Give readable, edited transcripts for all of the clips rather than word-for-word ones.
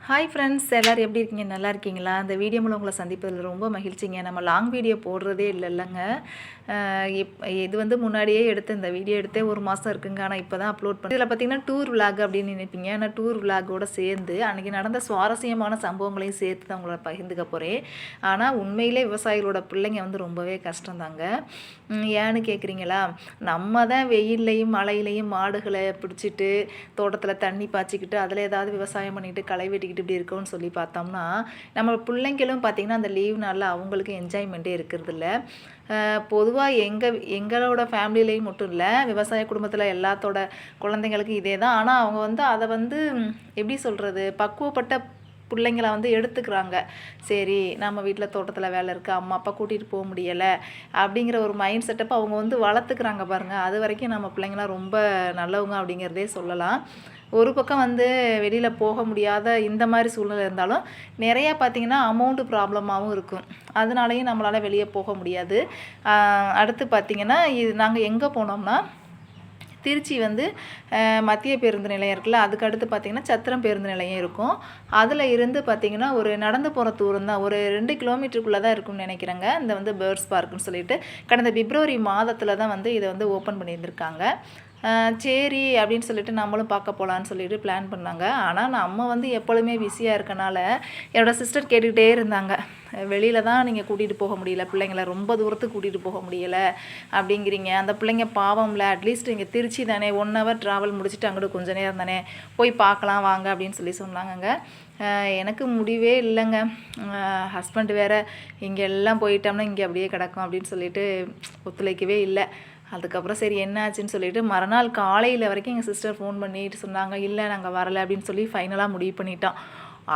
Hi friends, எல்லோரும் எப்படி இருக்கீங்க? நல்லா இருக்கீங்களா? இந்த வீடியோ மூலம் உங்களை சந்திப்பதில் ரொம்ப மகிழ்ச்சிங்க. நம்ம லாங் வீடியோ போடுறதே இல்லைங்க. இது வந்து முன்னாடியே எடுத்து இந்த வீடியோ எடுத்தே 1 மாதம் இருக்குங்க. ஆனால் இப்போ தான் அப்லோட் பண்ணி இதில் பார்த்தீங்கன்னா டூர் விலாக் அப்படின்னு நினைப்பீங்க. ஆனால் டூர் விலாகோடு சேர்ந்து அன்றைக்கி நடந்த சுவாரஸ்யமான சம்பவங்களையும் சேர்த்து தான் உங்களை பகிர்ந்துக்க போகிறேன். ஆனால் உண்மையிலே விவசாயிகளோட பிள்ளைங்க வந்து ரொம்பவே கஷ்டம்தாங்க. ஏன்னு கேட்குறீங்களா? நம்ம தான் வெயில்லையும் மழையிலையும் மாடுகளை பிடிச்சிட்டு தோட்டத்தில் தண்ணி பாய்ச்சிக்கிட்டு அதில் ஏதாவது விவசாயம் பண்ணிட்டு களை வெட்டிக்கிட்டு இப்படி இருக்கோன்னு சொல்லி பார்த்தோம்னா, நம்ம பிள்ளைங்களும் பார்த்திங்கன்னா அந்த லீவ் நாளில் அவங்களுக்கு என்ஜாய்மெண்ட்டே இருக்கிறதில்ல. பொதுவாக எங்களோட ஃபேமிலியிலையும் மட்டும் இல்லை, விவசாய குடும்பத்தில் எல்லாத்தோட குழந்தைங்களுக்கும் இதே தான். ஆனால் அவங்க வந்து அதை வந்து எப்படி சொல்கிறது, பக்குவப்பட்ட பிள்ளைங்கள வந்து எடுத்துக்கிறாங்க. சரி, நம்ம வீட்டில் தோட்டத்தில் வேலை இருக்குது, அம்மா அப்பா கூட்டிகிட்டு போக முடியலை அப்படிங்கிற ஒரு மைண்ட் செட்டப்பை அவங்க வந்து வளர்த்துக்கிறாங்க பாருங்கள். அது வரைக்கும் நம்ம பிள்ளைங்களாம் ரொம்ப நல்லவங்க அப்படிங்கிறதே சொல்லலாம். ஒரு பக்கம் வந்து வெளியில் போக முடியாத இந்த மாதிரி சூழ்நிலை இருந்தாலும் நிறையா பார்த்திங்கன்னா அமௌண்ட்டு ப்ராப்ளமாகவும் இருக்கும். அதனாலையும் நம்மளால் வெளியே போக முடியாது. அடுத்து பார்த்திங்கன்னா நாங்கள் எங்கே போனோம்னா திருச்சி வந்து மத்திய பேருந்து நிலையம் இருக்குல்ல, அதுக்கு அடுத்து பார்த்திங்கன்னா சத்திரம் பேருந்து நிலையம் இருக்கும். அதில் இருந்து பார்த்திங்கன்னா ஒரு நடந்து போகிற தூரம் தான், ஒரு 2 கிலோமீட்டருக்குள்ளே தான் இருக்கும்னு நினைக்கிறேங்க. இந்த வந்து பேர்ட்ஸ் பார்க்குன்னு சொல்லிட்டு கடந்த பிப்ரவரி மாதத்தில் தான் வந்து இதை வந்து ஓப்பன் பண்ணியிருந்திருக்காங்க. சரி அப்படின்னு சொல்லிட்டு நம்மளும் பார்க்க போகலான்னு சொல்லிட்டு பிளான் பண்ணாங்க. ஆனால் நம்ம வந்து எப்பொழுதுமே பிஸியாக இருக்கனால என்னோடய சிஸ்டர் கேட்டுக்கிட்டே இருந்தாங்க, வெளியில் தான் நீங்கள் கூட்டிகிட்டு போக முடியல, பிள்ளைங்களை ரொம்ப தூரத்துக்கு கூட்டிகிட்டு போக முடியலை அப்படிங்கிறீங்க, அந்த பிள்ளைங்க பாவம்ல, அட்லீஸ்ட் இங்கே திருச்சி தானே 1 ஹவர் ட்ராவல் முடிச்சுட்டு அங்கிட்டு கொஞ்சம் நேரம் தானே போய் பார்க்கலாம் வாங்க அப்படின்னு சொன்னாங்கங்க. எனக்கு முடிவே இல்லைங்க. ஹஸ்பண்ட் வேறு இங்கே எல்லாம் போயிட்டோம்னா இங்கே அப்படியே கிடக்கும் அப்படின்னு சொல்லிட்டு ஒத்துழைக்கவே இல்லை. அதுக்கப்புறம் சரி என்ன ஆச்சுன்னு சொல்லிட்டு மறுநாள் காலையில் வரைக்கும் எங்கள் சிஸ்டர் ஃபோன் பண்ணிட்டு சொன்னாங்க, இல்லை நாங்கள் வரலை அப்படின்னு சொல்லி ஃபைனலாக முடிவு பண்ணிட்டோம்.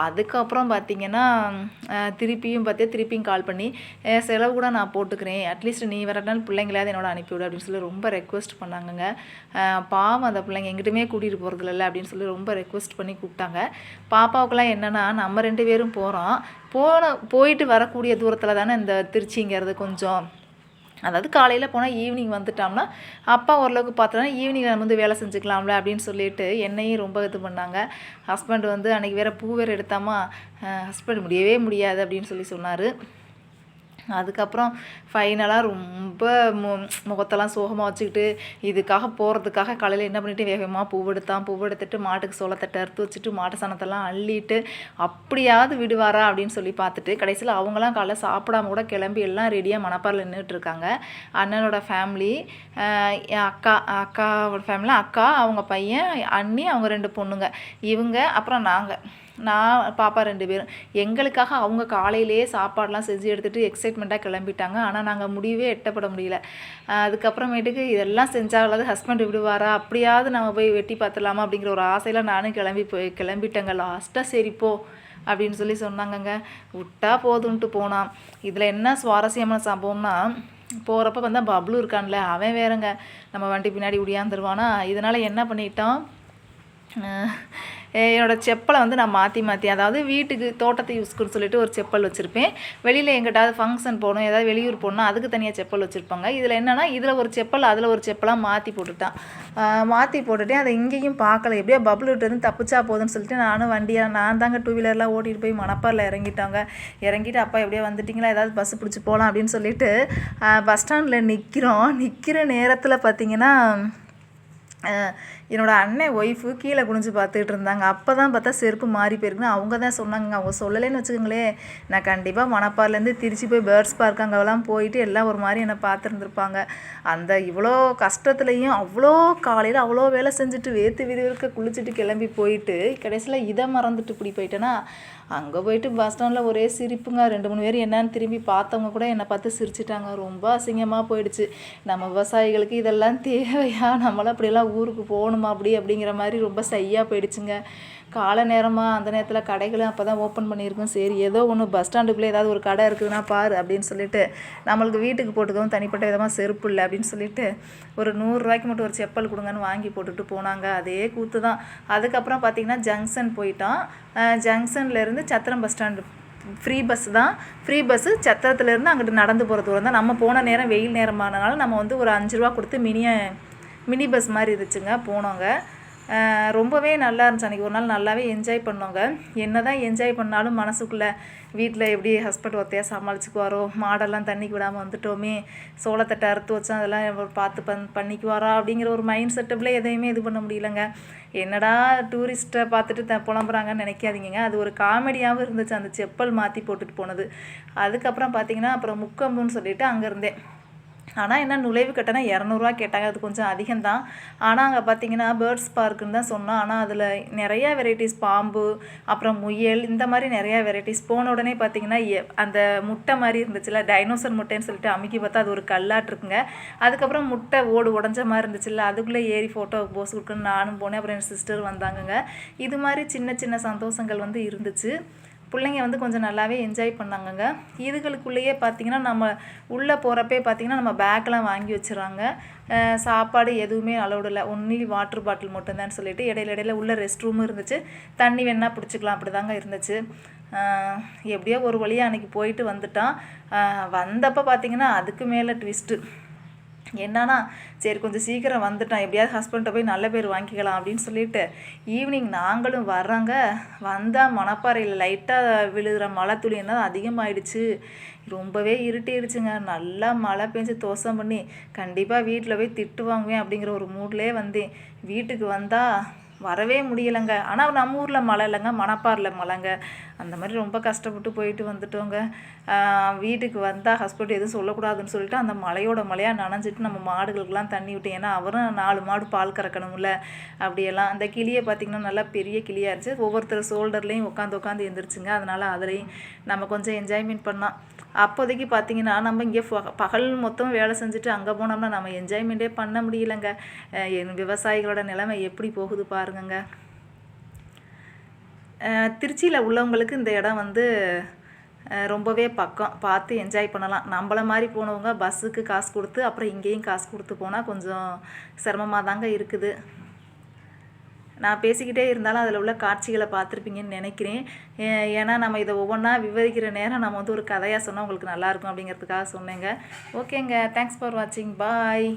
அதுக்கப்புறம் பார்த்திங்கன்னா திருப்பியும் கால் பண்ணி செலவு கூட நான் போட்டுக்கிறேன், அட்லீஸ்ட் நீ வரனாலும் பிள்ளைங்களாவது என்னோட அனுப்பிவிடு அப்படின்னு சொல்லி ரொம்ப ரெக்வெஸ்ட் பண்ணாங்கங்க. பாவம் அந்த பிள்ளைங்க எங்கிட்டுமே கூட்டிகிட்டு போகிறது இல்லை அப்படின்னு சொல்லி ரொம்ப ரெக்வெஸ்ட் பண்ணி கூப்பிட்டாங்க. பாப்பாவுக்கெல்லாம் என்னென்னா நம்ம 2 பேரும் போயிட்டு வரக்கூடிய தூரத்தில் தானே இந்த திருச்சிங்கிறது கொஞ்சம், அதாவது காலையில் போனால் ஈவினிங் வந்துட்டோம்னா அப்பா ஓரளவுக்கு பார்த்தோன்னா ஈவினிங் நம்ம வந்து வேலை செஞ்சுக்கலாம்ல அப்படின்னு சொல்லிட்டு என்னையும் ரொம்ப இது பண்ணாங்க. ஹஸ்பண்ட் வந்து அன்றைக்கி வேறு பூ வேறு எடுத்தாமா, ஹஸ்பண்ட் முடியவே முடியாது அப்படின்னு சொன்னார். அதுக்கப்புறம் ஃபைனலாக ரொம்ப முகத்தெல்லாம் சோகமாக வச்சுக்கிட்டு இதுக்காக போகிறதுக்காக காலையில் என்ன பண்ணிவிட்டு வேகமாக பூவெடுத்துட்டு மாட்டுக்கு சோளத்தட்டை அறுத்து வச்சுட்டு மாட்டு சாணத்தெல்லாம் அள்ளிட்டு அப்படியாவது விடுவாரா அப்படின்னு சொல்லி பார்த்துட்டு கடைசியில் அவங்களாம் காலைல சாப்பிடாம கூட கிளம்பி எல்லாம் ரெடியாக மணப்பாறையில் நின்றுட்டுருக்காங்க. அண்ணனோட ஃபேமிலி, அக்காவோட ஃபேமிலி, அக்கா, அவங்க பையன், அண்ணி, அவங்க 2 பொண்ணுங்க, இவங்க, அப்புறம் நான் பாப்பா 2 பேரும். எங்களுக்காக அவங்க காலையிலேயே சாப்பாடெலாம் செஞ்சு எடுத்துகிட்டு எக்ஸைட்மெண்ட்டாக கிளம்பிட்டாங்க. ஆனால் நாங்கள் முடியவே எட்டப்பட முடியல. அதுக்கப்புறமேட்டுக்கு இதெல்லாம் செஞ்சாலாவது ஹஸ்பண்ட் விடுவாரா, அப்படியாவது நம்ம போய் வெட்டி பார்த்துடலாமா அப்படிங்கிற ஒரு ஆசையில் நானும் கிளம்பிட்டேங்க. லாஸ்ட்டாக சரி போ அப்படின்னு சொல்லி சொன்னாங்கங்க. விட்டா போதுன்ட்டு போனான். இதில் என்ன சுவாரஸ்யமான சம்பவம்னா, போகிறப்ப வந்து பப்ளு இருக்கான்ல, அவன் வேறங்க நம்ம வண்டி பின்னாடி உடியாந்துருவானா. இதனால் என்ன பண்ணிட்டோம், என்னோடய செப்பலை வந்து நான் மாற்றி அதாவது வீட்டுக்கு தோட்டத்தை யூஸ்க்குன்னு சொல்லிட்டு ஒரு செப்பல் வச்சுருப்பேன். வெளியில் எங்கிட்டாவது ஃபங்க்ஷன் போகணும், ஏதாவது வெளியூர் போகணுன்னா அதுக்கு தனியாக செப்பல் வச்சுருப்பாங்க. இதில் என்னென்னா இதில் ஒரு செப்பல் அதில் ஒரு செப்பலாக மாற்றி போட்டுட்டேன். அதை இங்கேயும் பார்க்கல, எப்படியோ பபுள் விட்டு தப்பிச்சா போதுன்னு சொல்லிட்டு நான் தாங்க 2 வீலர்லாம் ஓட்டிகிட்டு போய் மணப்பாறையில் இறங்கிட்டு அப்பா எப்படியோ வந்துட்டிங்களா, ஏதாவது பஸ் பிடிச்சி போகலாம் அப்படின்னு சொல்லிட்டு பஸ் ஸ்டாண்டில் நிற்கிற நேரத்தில் பார்த்திங்கன்னா என்னோடய அண்ணன் ஒய்ஃபு கீழே குனிஞ்சு பார்த்துக்கிட்டு இருந்தாங்க. அப்போ தான் பார்த்தா செருப்பு மாறி போயிருக்குன்னு அவங்க தான் சொன்னாங்க. அவங்க சொல்லலைன்னு வச்சுக்கோங்களேன், நான் கண்டிப்பாக மணப்பாறையிலேருந்து திருச்சி போய் பேர்ட்ஸ் பார்க் அங்கெல்லாம் போயிட்டு எல்லாம் ஒரு மாதிரி என்னை பார்த்துருந்துருப்பாங்க. அந்த இவ்வளோ கஷ்டத்துலேயும் அவ்வளோ காலையில் அவ்வளோ வேலை செஞ்சுட்டு வேர்த்து விறுவிறுக்க குளிச்சுட்டு கிளம்பி போயிட்டு கடைசியில் இதை மறந்துட்டு இப்படி போயிட்டேன்னா, அங்கே போயிட்டு பஸ் ஸ்டாண்டில் ஒரே சிரிப்புங்க. 2-3 பேர் என்னன்னு திரும்பி பார்த்தவங்க கூட என்னை பார்த்து சிரிச்சிட்டாங்க. ரொம்ப அசிங்கமாக போயிடுச்சு. நம்ம விவசாயிகளுக்கு இதெல்லாம் தேவையா, நம்மளாம் அப்படியெல்லாம் ஊருக்கு போகணுமா அப்படிங்கிற மாதிரி ரொம்ப சையாக போயிடுச்சுங்க. காலை நேரமாக அந்த நேரத்தில் கடைகளும் அப்போ தான் ஓப்பன் பண்ணியிருக்கோம். சரி ஏதோ ஒன்று பஸ் ஸ்டாண்டுக்குள்ளே ஏதாவது ஒரு கடை இருக்குதுன்னா பாரு அப்படின்னு சொல்லிட்டு, நம்மளுக்கு வீட்டுக்கு போட்டுக்கவும் தனிப்பட்ட விதமாக செருப்பு இல்லை அப்படின்னு சொல்லிட்டு ஒரு 100 ரூபாய்க்கு மட்டும் ஒரு செப்பல் கொடுங்கன்னு வாங்கி போட்டுட்டு போனாங்க. அதே கூத்து தான். அதுக்கப்புறம் பார்த்திங்கன்னா ஜங்ஷன் போயிட்டோம். ஜங்ஷன்லேருந்து சத்திரம் பஸ் ஸ்டாண்டு ஃப்ரீ பஸ்ஸு சத்திரத்துலேருந்து அங்கிட்டு நடந்து போகிற தூரம் தான். நம்ம போன நேரம் வெயில் நேரமானனால நம்ம வந்து ஒரு 5 ரூபா கொடுத்து மினி பஸ் மாதிரி இருந்துச்சுங்க போனோங்க. ரொம்பவே நல்லா இருந்துச்சு. அன்றைக்கி ஒரு நாள் நல்லாவே என்ஜாய் பண்ணோங்க. என்ன தான் என்ஜாய் பண்ணாலும் மனசுக்குள்ளே வீட்டில் எப்படி ஹஸ்பண்ட் ஒத்தையாக சமாளிச்சுக்குவாரோ, மாடெல்லாம் தண்ணிக்கு விடாமல் வந்துட்டோமே, சோளத்தட்டை அறுத்து வச்சா அதெல்லாம் பார்த்து பண்ணிக்குவாரா அப்படிங்கிற ஒரு மைண்ட் செட்டப்பில் எதையுமே இது பண்ண முடியலங்க. என்னடா டூரிஸ்ட்டை பார்த்துட்டு புலம்புறாங்கன்னு நினைக்காதீங்க. அது ஒரு காமெடியாகவும் இருந்துச்சு அந்த செப்பல் மாற்றி போட்டுட்டு போனது. அதுக்கப்புறம் பார்த்தீங்கன்னா அப்புறம் முக்கம்புன்னு சொல்லிட்டு அங்கே இருந்தேன். ஆனால் என்ன நுழைவு கட்டணம் 200 கேட்டாங்க. அது கொஞ்சம் அதிகம்தான். ஆனால் அங்கே பார்த்தீங்கன்னா பேர்ட்ஸ் பார்க்குன்னு தான் சொன்னோம். ஆனால் அதில் நிறையா வெரைட்டிஸ் பாம்பு, அப்புறம் முயல், இந்த மாதிரி நிறையா வெரைட்டிஸ். போன உடனே பார்த்தீங்கன்னா அந்த முட்டை மாதிரி இருந்துச்சுல்ல, டைனோசர் முட்டைன்னு சொல்லிட்டு அமுக்கி பார்த்தா அது ஒரு கல்லாட்டு இருக்குங்க. அதுக்கப்புறம் முட்டை ஓடு உடஞ்ச மாதிரி இருந்துச்சுல்ல, அதுக்குள்ளே ஏறி ஃபோட்டோ போஸ் கொடுக்குன்னு நானும் போனேன். அப்புறம் என் சிஸ்டர் வந்தாங்கங்க. இது மாதிரி சின்ன சின்ன சந்தோஷங்கள் வந்து இருந்துச்சு. பிள்ளைங்க வந்து கொஞ்சம் நல்லாவே என்ஜாய் பண்ணாங்கங்க. இதுகளுக்குள்ளேயே பார்த்திங்கன்னா நம்ம உள்ளே போகிறப்பே பார்த்திங்கன்னா நம்ம பேக்கெலாம் வாங்கி வச்சுறாங்க. சாப்பாடு எதுவுமே அலௌடு இல்லை, ஒன்லி வாட்டர் பாட்டில் மட்டும்தான் சொல்லிட்டு இடையில உள்ளே ரெஸ்ட் ரூமும் இருந்துச்சு. தண்ணி வேணால் பிடிச்சிக்கலாம், அப்படி தாங்க இருந்துச்சு. எப்படியோ ஒரு வழியாக அன்றைக்கி போயிட்டு வந்துட்டான். வந்தப்போ பார்த்திங்கன்னா அதுக்கு மேலே ட்விஸ்ட்டு என்னன்னா, சரி கொஞ்சம் சீக்கிரம் வந்துட்டான், எப்படியாவது ஹஸ்பண்ட்டை போய் நல்ல பேர் வாங்கிக்கலாம் அப்படின்னு சொல்லிட்டு ஈவினிங் நாங்களும் வர்றோங்க. வந்தால் மணப்பாறையில் லைட்டாக விழுகிற மழை துளி என்ன அதிகமாகிடுச்சு. ரொம்பவே இருட்டிடுச்சுங்க. நல்லா மழை பெஞ்சு தோசம் பண்ணி கண்டிப்பாக வீட்டில் போய் திட்டு வாங்குவேன் அப்படிங்கிற ஒரு மூட்லேயே வந்தேன். வீட்டுக்கு வந்தால் வரவே முடியலைங்க. ஆனால் நம்ம ஊரில் மழை இல்லைங்க, மணப்பாறையில் மழைங்க. அந்த மாதிரி ரொம்ப கஷ்டப்பட்டு போயிட்டு வந்துட்டோங்க. வீட்டுக்கு வந்தால் ஹஸ்பண்ட் எதுவும் சொல்லக்கூடாதுன்னு சொல்லிட்டு அந்த மழையாக நனைஞ்சிட்டு நம்ம மாடுகளுக்கெல்லாம் தண்ணி விட்டேன். ஏன்னா அவரும் 4 மாடு பால் கறக்கணும்ல. அப்படியெல்லாம் அந்த கிளியை பார்த்திங்கன்னா நல்லா பெரிய கிளியாக இருந்துச்சு. ஒவ்வொருத்தர் ஷோல்டர்லேயும் உட்காந்து எழுந்திரிச்சுங்க. அதனால் அதுலேயும் நம்ம கொஞ்சம் என்ஜாய்மெண்ட் பண்ணோம். அப்போதைக்கு பார்த்திங்கன்னா நம்ம இங்கே பகல் மொத்தம் வேலை செஞ்சுட்டு அங்கே போனோம்னா நம்ம என்ஜாய்மெண்ட்டே பண்ண முடியலைங்க. விவசாயிகளோட நிலைமை எப்படி போகுது பாருங்கங்க. திருச்சியில் உள்ளவங்களுக்கு இந்த இடம் வந்து ரொம்பவே பக்கம், பார்த்து என்ஜாய் பண்ணலாம். நம்மள மாதிரி போனவங்க பஸ்ஸுக்கு காசு கொடுத்து அப்புறம் இங்கேயும் காசு கொடுத்து போனால் கொஞ்சம் சிரமமாக தாங்க இருக்குது. நான் பேசிக்கிட்டே இருந்தாலும் அதில் உள்ள காட்சிகளை பார்த்துருப்பீங்கன்னு நினைக்கிறேன். ஏன்னா நம்ம இதை ஒவ்வொன்றா விவரிக்கிற நேரம் நம்ம வந்து ஒரு கதையாக சொன்னால் உங்களுக்கு நல்லாயிருக்கும் அப்படிங்கிறதுக்காக சொன்னேங்க. ஓகேங்க, தேங்க்ஸ் ஃபார் வாட்சிங், பாய்.